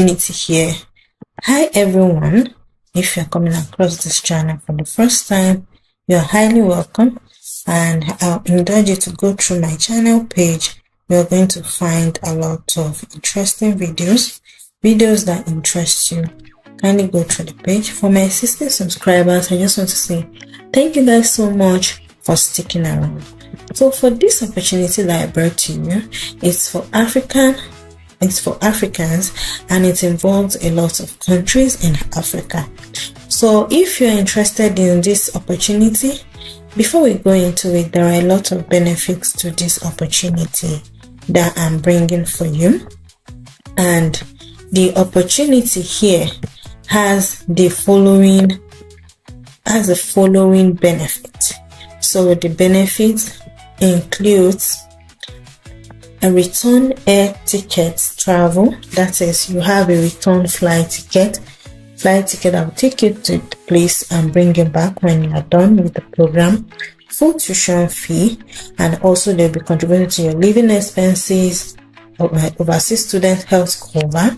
Community here. Hi everyone. If you're coming across this channel for the first time, you're highly welcome, and I'll indulge you to go through my channel page. You're going to find a lot of interesting videos that interest you. Kindly go through the page. For my existing subscribers, I just want to say thank you guys so much for sticking around. So for this opportunity that I brought to you, it's for Africans, and it involves a lot of countries in Africa. So if you're interested in this opportunity, before we go into it, there are a lot of benefits to this opportunity that I'm bringing for you. And the opportunity here has the following benefit. So the benefit includes a return air ticket travel. That is, you have a return flight ticket that will take you to the place and bring you back when you are done with the program. Full tuition fee, and also they'll be contributing to your living expenses, overseas student health cover,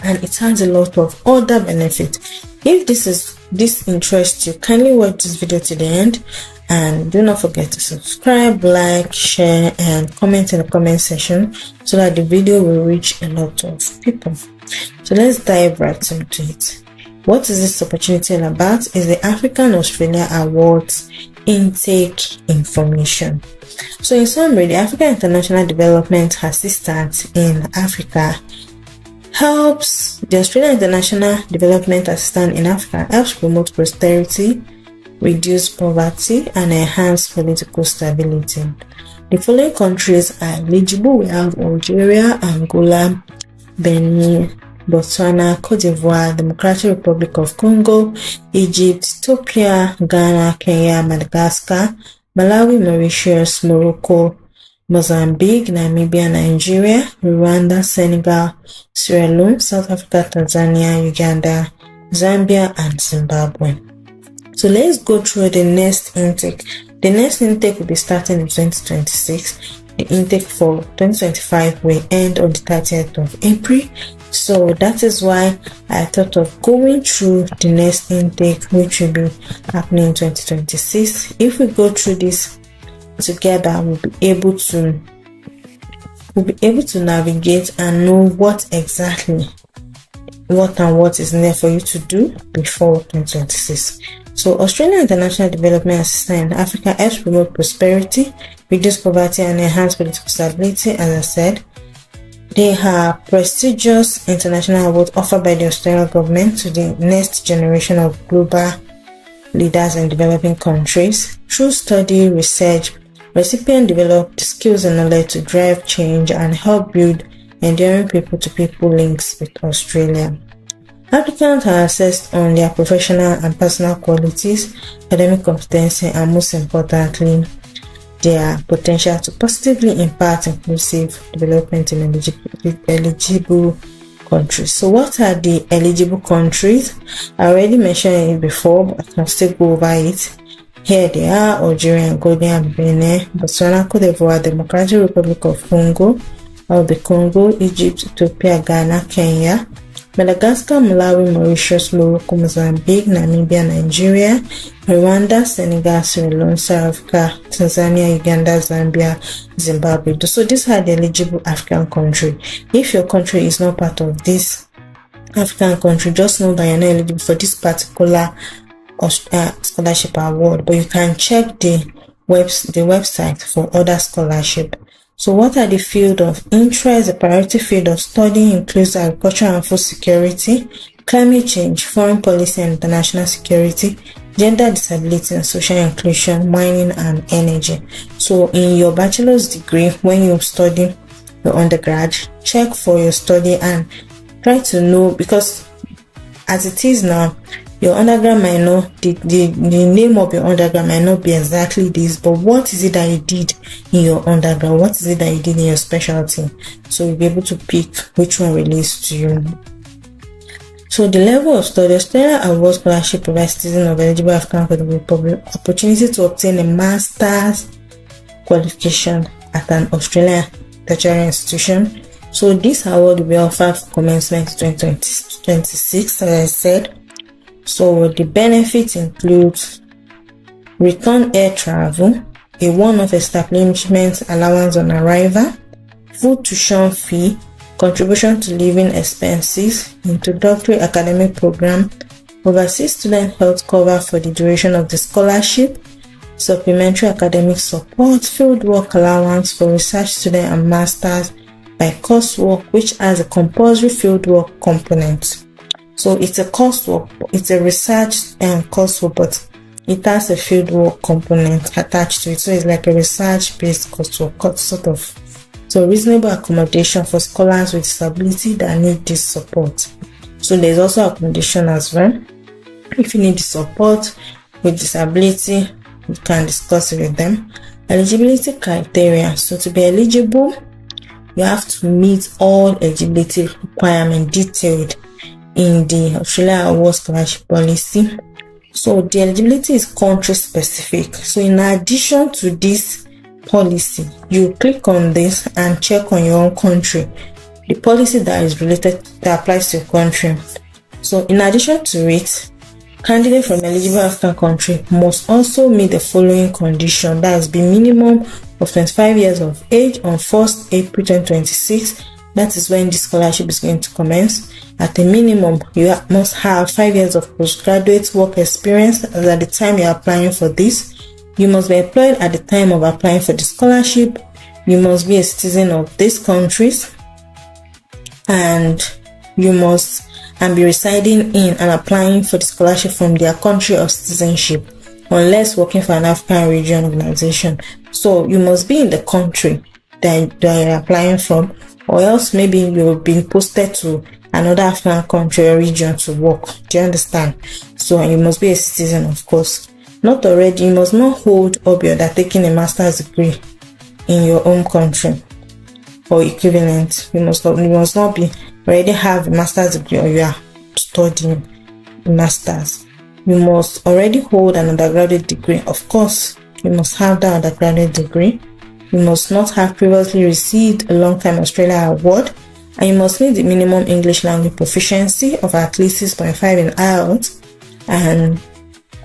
and it has a lot of other benefits. If this interests you, kindly watch this video to the end, and do not forget to subscribe, like, share, and comment in the comment section so that the video will reach a lot of people. So let's dive right into it. What is this opportunity all about? Is the African Australia Awards intake information. So in summary, the African International Development Assistance in Africa helps the Australian International Development Assistance in Africa helps promote prosperity, reduce poverty, and enhance political stability. The following countries are eligible. We have Algeria, Angola, Benin, Botswana, Cote d'Ivoire, Democratic Republic of Congo, Egypt, Ethiopia, Ghana, Kenya, Madagascar, Malawi, Mauritius, Morocco, Mozambique, Namibia, Nigeria, Rwanda, Senegal, Sierra Leone, South Africa, Tanzania, Uganda, Zambia, and Zimbabwe. So let's go through the next intake. The next intake will be starting in 2026. The intake for 2025 will end on the 30th of April. So that is why I thought of going through the next intake, which will be happening in 2026. If we go through this together, we'll be able to navigate and know what is needed for you to do before 2026. So Australian International Development Assistance in Africa helps promote prosperity, reduce poverty, and enhance political stability. As I said, they have prestigious international awards offered by the Australian government to the next generation of global leaders in developing countries. Through study, research, recipients develop the skills and knowledge to drive change and help build enduring people-to-people links with Australia. Applicants are assessed on their professional and personal qualities, academic competency, and most importantly, their potential to positively impact inclusive development in eligible countries. So what are the eligible countries? I already mentioned it before, but I can still go over it. Here they are: Algeria, Angola, Benin, Botswana, Cote d'Ivoire, Democratic Republic of Congo, Egypt, Ethiopia, Ghana, Kenya, Madagascar, Malawi, Mauritius, Morocco, Mozambique, Namibia, Nigeria, Rwanda, Senegal, Sierra Leone, South Africa, Tanzania, Uganda, Zambia, Zimbabwe. So these are the eligible African countries. If your country is not part of this African country, just know that you're not eligible for this particular scholarship award, but you can check the website for other scholarship. So what are the field of interest? The priority field of study includes agriculture and food security, climate change, foreign policy and international security, gender disability and social inclusion, mining and energy. So in your bachelor's degree, when you study your undergrad, check for your study and try to know, because as it is now, your undergrad might not, the name of your undergrad might not be exactly this, but what is it that you did in your undergrad? What is it that you did in your specialty? So you'll be able to pick which one relates to you. So the level of study, Australia Award Scholarship provides citizens of eligible African Republic opportunity to obtain a master's qualification at an Australian tertiary institution. So this award will be offered for commencement 2026, as I said. So the benefits include return air travel, a one-off establishment allowance on arrival, full tuition fee, contribution to living expenses, introductory academic program, overseas student health cover for the duration of the scholarship, supplementary academic support, fieldwork allowance for research student and masters by coursework, which has a compulsory fieldwork component. So it's a coursework, it's a research coursework, but it has a fieldwork component attached to it. So it's like a research-based coursework, sort of. So reasonable accommodation for scholars with disability that need this support. So there's also accommodation as well. If you need the support with disability, you can discuss it with them. Eligibility criteria. So to be eligible, you have to meet all eligibility requirements detailed in the Australia Award Scholarship Policy. So the eligibility is country specific. So in addition to this policy, you click on this and check on your own country the policy that is related, that applies to your country. So in addition to it, candidates from eligible African country must also meet the following condition, that is, be minimum of 25 years of age on 1st April 2026. That is when the scholarship is going to commence. At a minimum, you must have 5 years of postgraduate work experience at the time you are applying for this. You must be employed at the time of applying for the scholarship. You must be a citizen of these countries, and you must be residing in and applying for the scholarship from their country of citizenship, unless working for an African region organization. So you must be in the country that you're applying from, or else maybe you're being posted to another African country or region to work. Do you understand? So you must be a citizen, of course. Not already, you must not hold or be undertaking a master's degree in your own country or equivalent. You must not be already have a master's degree or you are studying a master's. You must already hold an undergraduate degree. Of course, you must have that undergraduate degree. You must not have previously received a long-time Australia award, and you must meet the minimum English language proficiency of at least 6.5 in IELTS and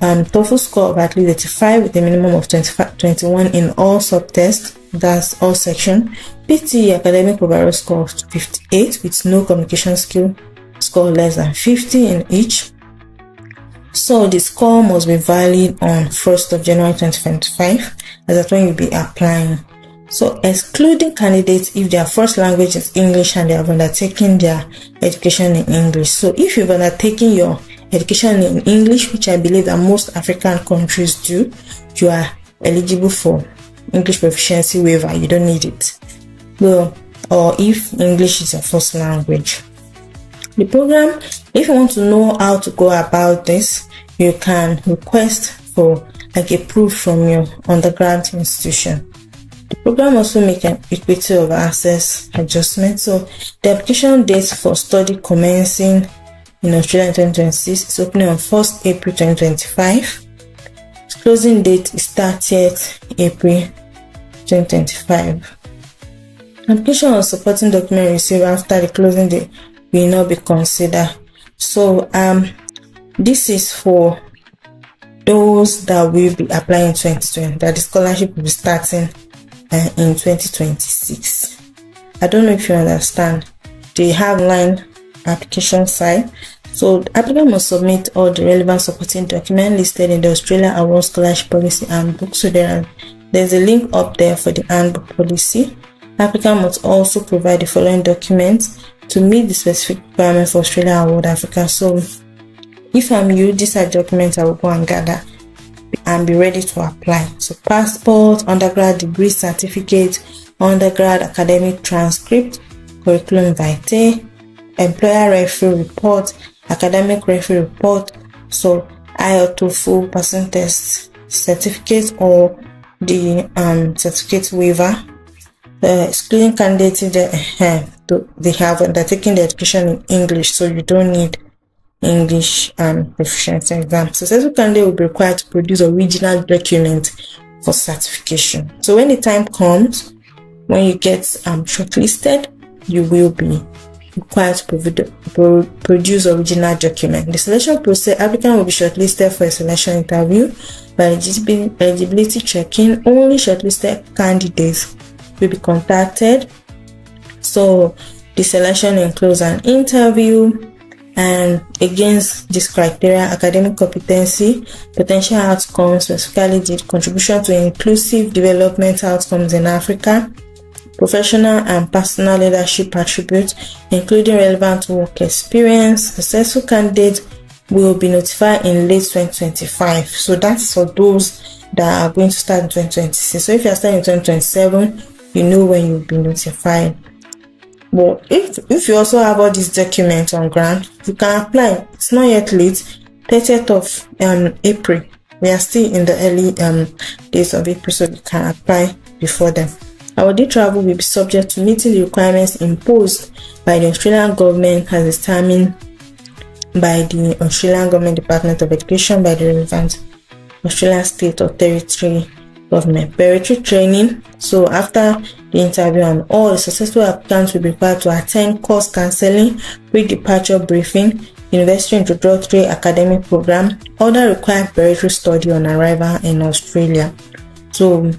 TOEFL score of at least 85 with a minimum of 21 in all subtests, that's all section. PTE academic overall score of 58 with no communication skill score less than 50 in each. So the score must be valid on 1st of January 2025, as that's when you'll be applying. So excluding candidates if their first language is English and they have undertaken their education in English. So if you've undertaken your education in English, which I believe that most African countries do, you are eligible for English proficiency waiver. You don't need it. Well, or if English is your first language. The program, if you want to know how to go about this, you can request for like a proof from your undergrad institution. The program also makes an equity of access adjustment. So the application date for study commencing in Australia in 2026 is opening on 1st April 2025. Closing date is 30th April 2025. Application or supporting document received after the closing date will not be considered. So this is for those that will be applying in 2020, that the scholarship will be starting in 2026. I don't know if you understand. They have online application site. So the applicant must submit all the relevant supporting documents listed in the Australia Award Scholarship Policy Handbook. So there's a link up there for the handbook policy. Applicant must also provide the following documents to meet the specific requirements for Australia Award Africa. So if I'm you, these are documents I will go and gather and be ready to apply. So passport, undergrad degree certificate, undergrad academic transcript, curriculum vitae, employer referral report, academic referral report, so IELTS, TOEFL, passing test certificate or the certificate waiver. Excluding candidates if they have undertaken the education in English, so you don't need English proficiency exam. So successful candidate will be required to produce original document for certification. So when the time comes, when you get shortlisted, you will be required to produce original document. The selection process, applicant will be shortlisted for a selection interview by eligibility checking. Only shortlisted candidates will be contacted. So the selection includes an interview, and against this criteria: academic competency, potential outcomes, specifically the contribution to inclusive development outcomes in Africa, professional and personal leadership attributes, including relevant work experience. Successful candidates will be notified in late 2025. So that's for those that are going to start in 2026. So if you are starting in 2027, you know when you'll be notified. But if you also have all these documents on ground, you can apply. It's not yet late. 30th of April. We are still in the early days of April, so you can apply before then. Our day travel will be subject to meeting the requirements imposed by the Australian government as determined by the Australian Government Department of Education by the relevant Australian state or territory government. Preparatory training. So after the interview, and all the successful applicants will be required to attend course counseling, pre-departure briefing, university introductory academic program, other required preparatory study on arrival in Australia. So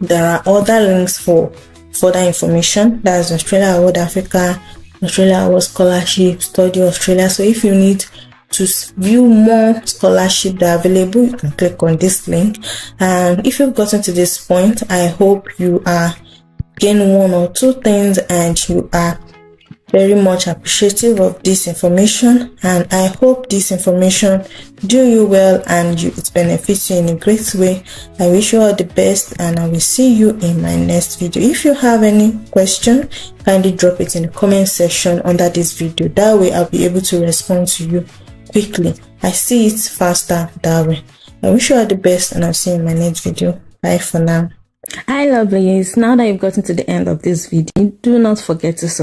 there are other links for further information. That's Australia Award Africa, Australia Award Scholarship, Study Australia. So if you need to view more scholarship that are available, you can click on this link. And if you've gotten to this point, I hope you are getting one or two things and you are very much appreciative of this information, and I hope this information do you well and it benefits you in a great way. I wish you all the best, and I will see you in my next video. If you have any question, kindly drop it in the comment section under this video. That way I'll be able to respond to you quickly. I see it faster that way. I wish you all the best, and I'll see you in my next video. Bye for now. Hi lovelies, now that you've gotten to the end of this video, do not forget to subscribe.